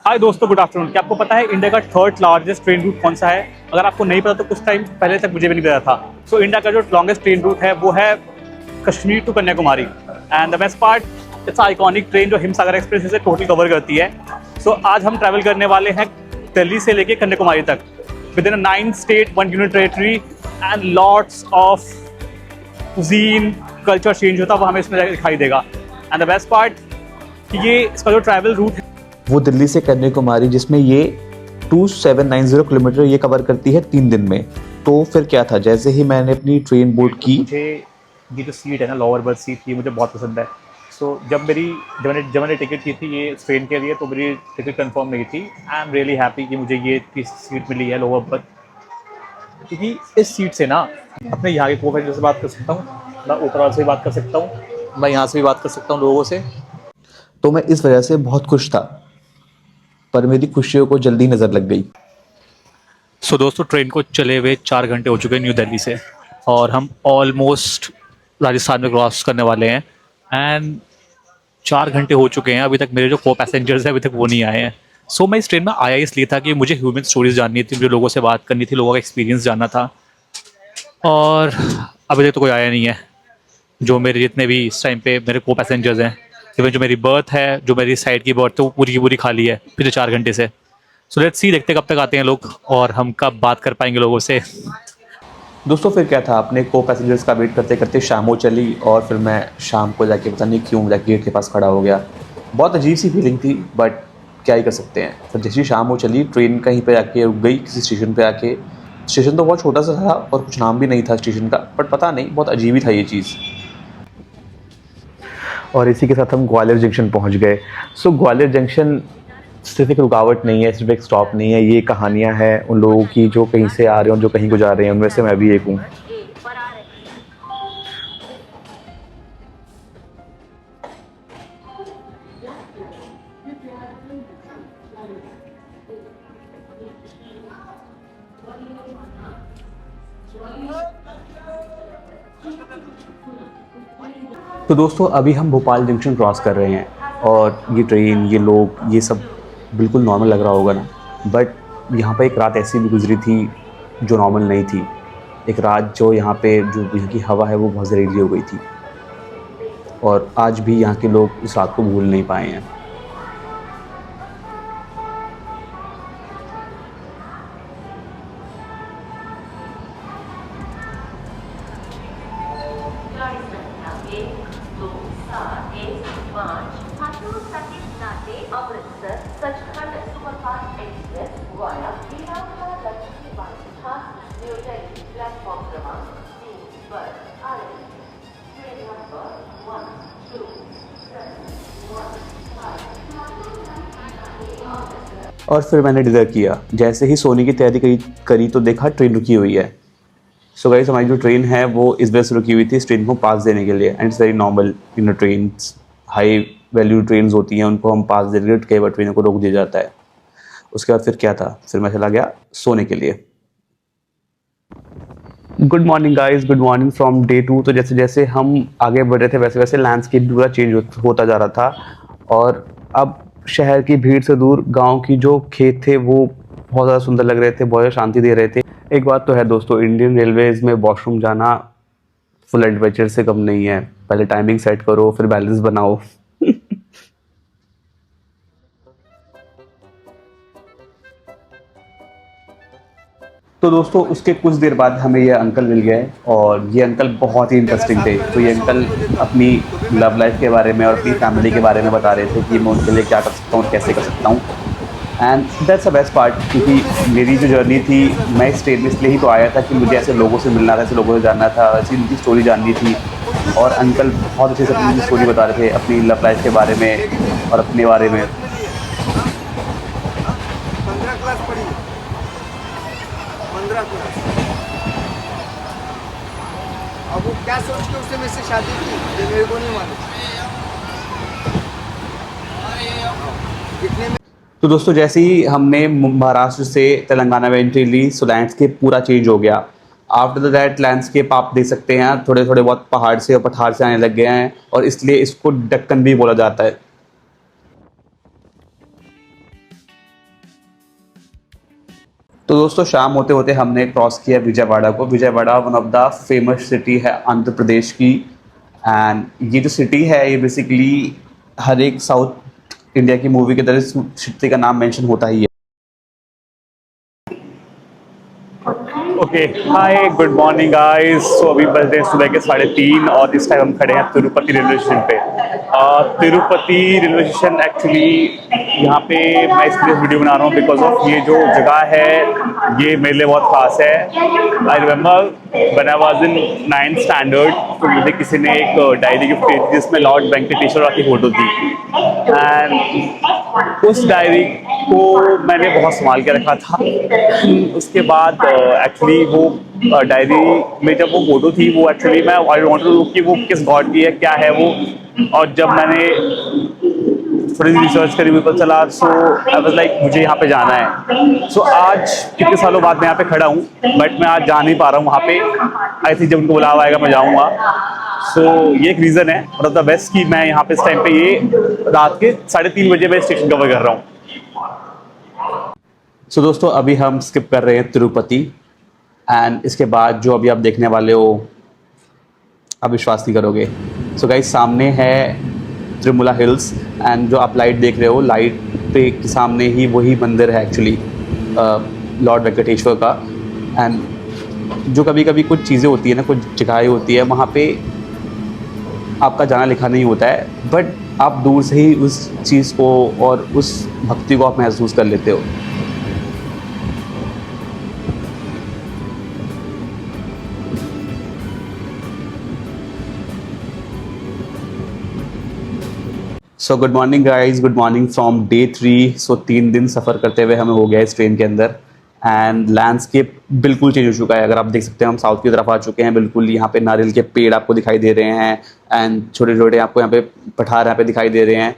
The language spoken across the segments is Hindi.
हाय दोस्तों, गुड आफ्टरनून। क्या आपको पता है इंडिया का थर्ड लार्जेस्ट ट्रेन रूट कौन सा है? अगर आपको नहीं पता तो कुछ टाइम पहले तक मुझे भी नहीं पता था। सो इंडिया का जो लॉन्गेस्ट ट्रेन रूट है वो है Kashmir to Kanyakumari. And the best part, it's iconic train जो हिमसागर एक्सप्रेस इसे टोटल कवर करती है। सो आज हम ट्रैवल करने वाले हैं दिल्ली से लेके कन्याकुमारी तक with in 9 state 1 union territory and lots of cuisine culture change होता है, वो हमें इसमें दिखाई देगा। एंड द बेस्ट पार्ट कि ये इसका जो ट्रैवल रूट है वो दिल्ली से कन्याकुमारी, जिसमें ये 2790 किलोमीटर ये कवर करती है 3 दिन में। तो फिर क्या था, जैसे ही मैंने अपनी ट्रेन बोर्ड की, मुझे ये जो सीट है ना, लोअर बर्थ सीट, ये मुझे बहुत पसंद है। सो जब मैंने टिकट की थी ये ट्रेन के लिए, तो मेरी टिकट कंफर्म नहीं थी। आई एम रियली हैप्पी कि मुझे ये सीट मिली है लोअर बर्थ, क्योंकि इस सीट से ना अपने यहाँ के को पैसेंजर से बात कर सकता हूँ, मैं ऊपर वाले से भी बात कर सकता हूँ, मैं यहाँ से भी बात कर सकता हूँ लोगों से। तो मैं इस वजह से बहुत खुश था, पर मेरी खुशियों को जल्दी नज़र लग गई। सो दोस्तों, ट्रेन को चले हुए 4 घंटे हो चुके हैं न्यू दिल्ली से, और हम ऑलमोस्ट राजस्थान में क्रॉस करने वाले हैं। एंड 4 घंटे हो चुके हैं, अभी तक मेरे जो को पैसेंजर्स हैं अभी तक वो नहीं आए हैं। सो मैं इस ट्रेन में आया इसलिए था कि मुझे ह्यूमन स्टोरीज जाननी थी, मुझे लोगों से बात करनी थी, लोगों का एक्सपीरियंस जानना था। और अभी तक तो कोई आया नहीं है। जो मेरे जितने भी इस टाइम पे मेरे को पैसेंजर्स हैं, इवन जो मेरी बर्थ है, जो मेरी साइड की बर्थ है, वो पूरी की पूरी खाली है पिछले 4 घंटे से। सो लेट्स सी, देखते कब तक आते हैं लोग और हम कब बात कर पाएंगे लोगों से। दोस्तों फिर क्या था, अपने को पैसेंजर्स का वेट करते करते शाम हो चली, और फिर मैं शाम को जाके पता नहीं क्यों जाके गेट के पास खड़ा हो गया। बहुत अजीब सी फीलिंग थी, बट क्या ही कर सकते हैं। फिर जैसी शाम हो चली, ट्रेन कहीं पे आके रुक गई, किसी स्टेशन पे आके। स्टेशन तो बहुत छोटा सा था और कुछ नाम भी नहीं था स्टेशन का, बट पता नहीं, बहुत अजीब ही था ये चीज़। और इसी के साथ हम ग्वालियर जंक्शन पहुंच गए। सो ग्वालियर जंक्शन सिर्फ एक रुकावट नहीं है, सिर्फ एक स्टॉप नहीं है, ये कहानियां हैं उन लोगों की जो कहीं से आ रहे हैं और जो कहीं को जा रहे हैं। उनमें से मैं भी एक हूँ। तो दोस्तों अभी हम भोपाल जंक्शन क्रॉस कर रहे हैं, और ये ट्रेन, ये लोग, ये सब बिल्कुल नॉर्मल लग रहा होगा ना, बट यहाँ पे एक रात ऐसी भी गुजरी थी जो नॉर्मल नहीं थी। एक रात जो यहाँ पे जो यहाँ की हवा है वो बहुत जहरीली हो गई थी, और आज भी यहाँ के लोग इस रात को भूल नहीं पाए हैं। और फिर मैंने डिनर किया। जैसे ही सोने की तैयारी करी तो देखा ट्रेन रुकी हुई है। सो गाइस, हमारी जो ट्रेन है वो इस वजह से रुकी हुई थी, इस ट्रेन को पास देने के लिए। And it's very normal, train high value train होती हैं, उनको हम पास देने के लिए कई बार ट्रेनों को रोक दिया जाता है। उसके बाद फिर क्या था, फिर मैं चला गया सोने के लिए। Good morning guys, good morning from day 2। तो जैसे जैसे हम आगे बढ़ रहे थे वैसे वैसे लैंडस्केप पूरा चेंज होता जा रहा था, और अब शहर की भीड़ से दूर गांव की जो खेत थे वो बहुत ज़्यादा सुंदर लग रहे थे, बहुत ज़्यादा शांति दे रहे थे। एक बात तो है दोस्तों, इंडियन रेलवेज़ में वॉशरूम जाना फुल एडवेंचर से कम नहीं है। पहले टाइमिंग सेट करो, फिर बैलेंस बनाओ। तो दोस्तों उसके कुछ देर बाद हमें ये अंकल मिल गए, और ये अंकल बहुत ही इंटरेस्टिंग थे। तो ये अंकल अपनी लव लाइफ के बारे में और अपनी फैमिली के बारे में बता रहे थे कि मैं उनके लिए क्या कर सकता हूँ और कैसे कर सकता हूँ। And that's the best part, क्योंकि मेरी जो जर्नी थी, मैं इस ट्रेन में इसलिए ही तो आया था कि मुझे ऐसे लोगों से मिलना था, ऐसे लोगों से जानना था, ऐसी उनकी स्टोरी जाननी थी। और अंकल बहुत अच्छे से अपनी स्टोरी बता रहे थे, अपनी लव लाइफ के बारे में और अपने बारे में। 15 क्लास पढ़ी, 15 क्लास। अब वो क्या सोच के उसने मेरे से शादी की, ये मेरे को नहीं मालूम। कितने में तो दोस्तों जैसे ही हमने महाराष्ट्र से तेलंगाना में एंट्री ली, सो लैंडस्केप पूरा चेंज हो गया। आफ्टर दैट लैंडस्केप आप देख सकते हैं थोड़े थोड़े बहुत पहाड़ से और पठार से आने लग गए हैं, और इसलिए इसको दक्कन भी बोला जाता है। तो दोस्तों शाम होते होते हमने क्रॉस किया विजयवाड़ा को। Vijayawada one of the famous city है आंध्र प्रदेश की। एंड ये जो सिटी है ये बेसिकली हर एक साउथ इंडिया की मूवी के तरह इस सिटी का नाम मेंशन होता ही है। ओके, हाय, गुड मॉर्निंग गाइस। सो अभी बज रहे हैं सुबह के 3:30 और इस टाइम हम खड़े हैं तिरुपति रेलवे स्टेशन पे। तिरुपति रेलवे स्टेशन एक्चुअली यहाँ पे मैं इसलिए वीडियो बना रहा हूँ बिकॉज ऑफ ये जो जगह है ये मेरे लिए बहुत खास है। I remember when I was in 9th standard, तो मुझे किसी ने एक डायरी गिफ्ट की थी जिसमें लॉर्ड वेंकटेश्वर की फोटो थी। एंड उस डायरी को मैंने बहुत संभाल के रखा था। उसके बाद एक्चुअली वो डायरी में जब वो फोटो थी वो एक्चुअली मैं आई वांट टू कि वो किस गॉड की है, क्या है वो। और जब मैंने थोड़ी सी रिसर्च करी मुझे पता चला, सो आई वाज लाइक मुझे यहाँ पे जाना है। सो आज कितने सालों बाद मैं यहाँ पे खड़ा हूँ, बट मैं आज जा नहीं पा रहा हूँ वहाँ पे। आई थिंक जब उनको बुलावा आएगा मैं जाऊँगा। सो ये एक रीज़न है वन ऑफ द बेस्ट कि मैं यहाँ पे इस टाइम पे ये रात के 3:30 बजे मैं स्टेशन कवर कर रहा हूँ। सो दोस्तों अभी हम स्किप कर रहे हैं तिरुपति। एंड इसके बाद जो अभी आप देखने वाले हो आप विश्वास नहीं करोगे। सो गाइस सामने है त्रिमुला हिल्स। एंड जो आप लाइट देख रहे हो, लाइट पे के सामने ही वही मंदिर है एक्चुअली लॉर्ड वेंकटेश्वर का। एंड जो कभी कभी कुछ चीज़ें होती है ना, कुछ जगहें होती है वहाँ पे आपका जाना लिखा नहीं होता है, बट आप दूर से ही उस चीज़ को और उस भक्ति को आप महसूस कर लेते हो। So good morning guys, good morning from day 3। सो 3 दिन सफ़र करते हुए हमें हो गया इस ट्रेन के अंदर। एंड लैंडस्केप बिल्कुल चेंज हो चुका है। अगर आप देख सकते हैं हम साउथ की तरफ आ चुके हैं बिल्कुल। यहाँ पे नारियल के पेड़ आपको दिखाई दे रहे हैं। एंड छोटे छोटे आपको यहाँ पे पठार यहाँ पे दिखाई दे रहे हैं।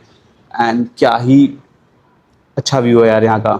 एंड क्या ही अच्छा व्यू है यार यहाँ का।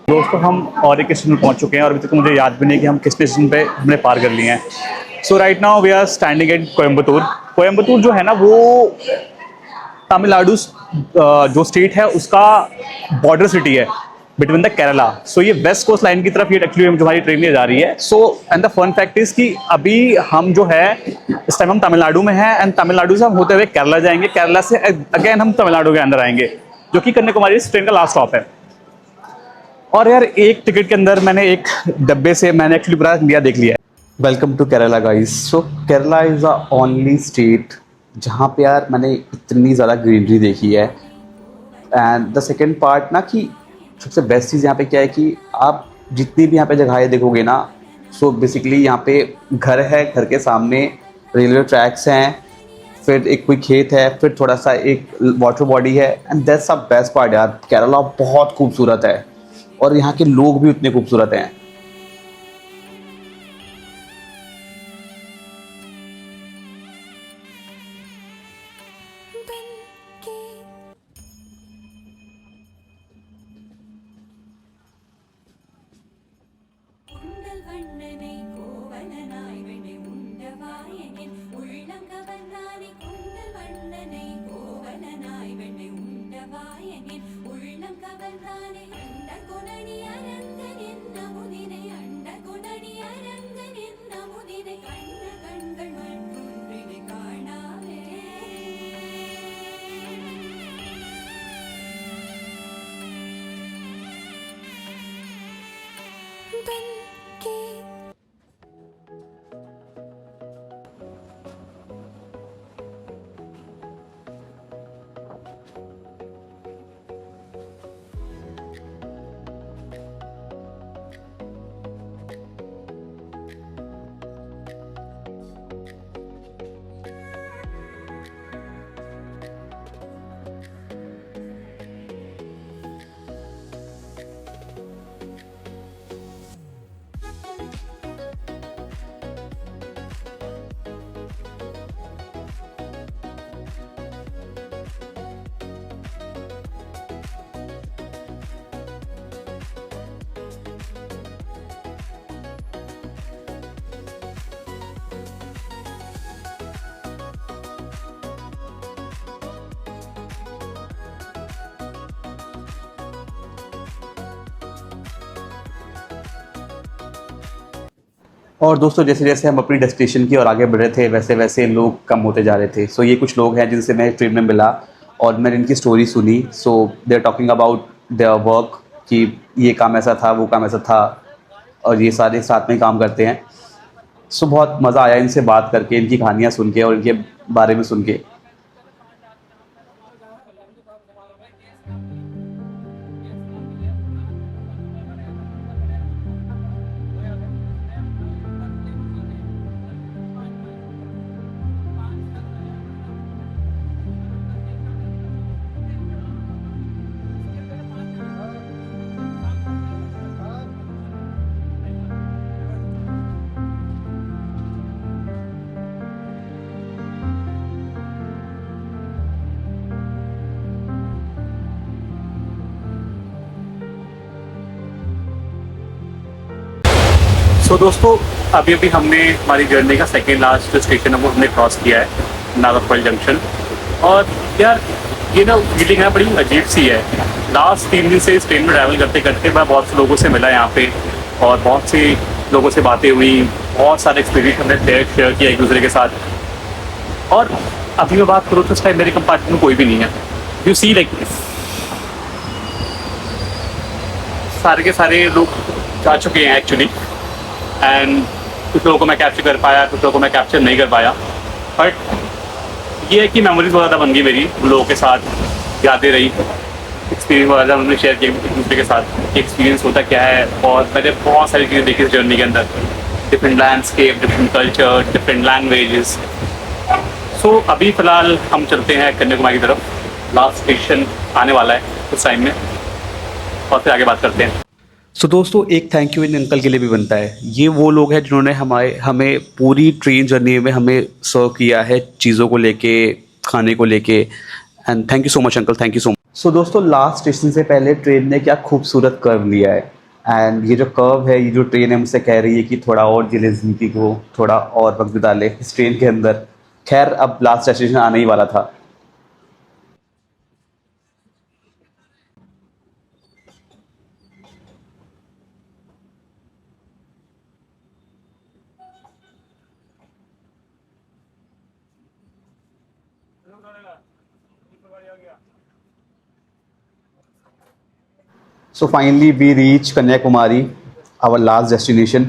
दोस्तों हम और एक स्टेशन पर पहुंच चुके हैं और अभी तक मुझे याद भी नहीं कि हम किस स्टेशन पे हमने पार कर लिए हैं। So right now we are standing at Coimbatore. Coimbatore जो है ना वो तमिलनाडु जो स्टेट है उसका बॉर्डर सिटी है बिटवीन द केरला। सो ये वेस्ट कोस्ट लाइन की तरफ ये एक्चुअली जो हमारी ट्रेन ये जा रही है। So and the fun fact is कि अभी हम जो है इस टाइम हम तमिलनाडु में हैं। एंड तमिलनाडु से हम होते हुए केरला जाएंगे, केरला से अगेन हम तमिलनाडु के अंदर आएंगे, जो कि कन्याकुमारी इस ट्रेन का लास्ट स्टॉप है। और यार एक टिकट के अंदर मैंने एक डब्बे से मैंने एक्चुअली पूरा इंडिया देख लिया है। Welcome to Kerala guys. So Kerala is the only state जहाँ पे यार मैंने इतनी ज़्यादा ग्रीनरी देखी है। एंड द सेकेंड पार्ट ना कि सबसे बेस्ट चीज़ यहाँ पे क्या है कि आप जितनी भी यहाँ पे जगहें देखोगे ना, सो बेसिकली यहाँ पे घर है, घर के सामने रेलवे ट्रैक्स हैं, फिर एक कोई खेत है, फिर थोड़ा सा एक वाटर बॉडी है। And that's the best part यार। केरला बहुत खूबसूरत है और यहाँ के लोग भी उतने खूबसूरत हैं। और दोस्तों जैसे जैसे हम अपनी डेस्टिनेशन की ओर आगे बढ़ रहे थे वैसे वैसे लोग कम होते जा रहे थे। सो ये कुछ लोग हैं जिनसे मैं ट्रेन में मिला और मैंने इनकी स्टोरी सुनी। So they are talking about their work कि ये काम ऐसा था, वो काम ऐसा था, और ये सारे साथ में काम करते हैं। सो बहुत मज़ा आया इनसे बात करके, इनकी कहानियाँ सुन के और इनके बारे में सुन के। सो दोस्तों अभी अभी हमने हमारी जर्नी का सेकेंड लास्ट जो स्टेशन है वो हमने क्रॉस किया है, नागरकोइल जंक्शन। और यार ये ना फीलिंग है बड़ी अजीब सी है। लास्ट 3 दिन से इस ट्रेन में ट्रैवल करते करते मैं बहुत से लोगों से मिला यहाँ पे और बहुत से लोगों से बातें हुई, बहुत सारे एक्सपीरियंस हमने शेयर किया एक दूसरे के साथ। और अभी मैं बात करूँ तो इस टाइम मेरे कंपार्टमेंट में कोई भी नहीं है। यू सी लाइक सारे के सारे लोग जा चुके हैं एक्चुअली। एंड कुछ लोगों को मैं कैप्चर कर पाया, कुछ लोगों को मैं कैप्चर नहीं कर पाया। बट ये है कि मेमोरीज बहुत ज़्यादा बन गई मेरी उन लोगों के साथ, यादें रही, एक्सपीरियंस बहुत ज़्यादा हमने शेयर किया एक दूसरे के साथ कि एक्सपीरियंस होता क्या है। और मैंने बहुत सारी चीज़ें देखी इस जर्नी के अंदर, different landscape, different culture, different languages. So अभी फ़िलहाल हम चलते हैं कन्याकुमारी की तरफ। लास्ट स्टेशन आने वाला है उस टाइम में और फिर आगे बात करते हैं। सो दोस्तों एक थैंक यू इन अंकल के लिए भी बनता है। ये वो लोग हैं जिन्होंने हमें पूरी ट्रेन जर्नी में हमें सर्व किया है, चीज़ों को लेके, खाने को लेके। And thank you so much uncle, thank you so much. So दोस्तों लास्ट स्टेशन से पहले ट्रेन ने क्या खूबसूरत कर्व लिया है। एंड ये जो कर्व है, ये जो ट्रेन है मुझसे कह रही है कि थोड़ा और जिले ज़िंदगी को, थोड़ा और वक्त बिता ले इस ट्रेन के अंदर। खैर अब लास्ट स्टेशन आने ही वाला था। So finally we reach Kanyakumari, our last destination.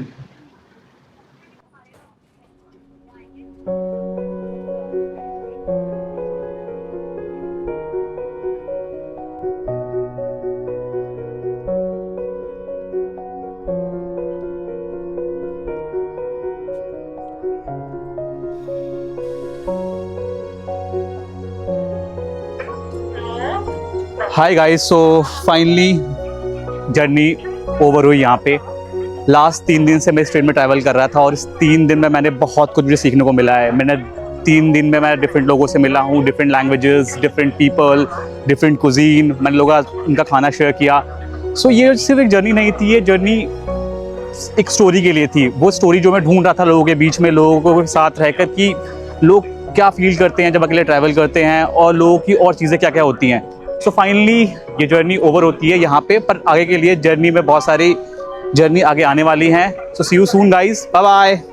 Hi guys, so finally journey over हुई यहाँ पे। लास्ट 3 दिन से मैं इस ट्रेन में ट्रैवल कर रहा था और इस 3 दिन में मैंने बहुत कुछ मुझे सीखने को मिला है। मैंने 3 दिन में मैं डिफरेंट लोगों से मिला हूँ, different languages, different people, different cuisine. मैंने लोगों उनका खाना शेयर किया। सो ये सिर्फ एक जर्नी नहीं थी, ये जर्नी एक स्टोरी के लिए थी। वो स्टोरी जो मैं ढूंढ रहा था लोगों के बीच में, लोगों के साथ रहकर कि लोग क्या फील करते हैं जब अकेले ट्रैवल करते हैं और लोगों की और चीज़ें क्या क्या होती हैं। सो फाइनली ये जर्नी ओवर होती है यहाँ पे, पर आगे के लिए जर्नी में बहुत सारी जर्नी आगे आने वाली हैं। So see you soon guys, bye bye.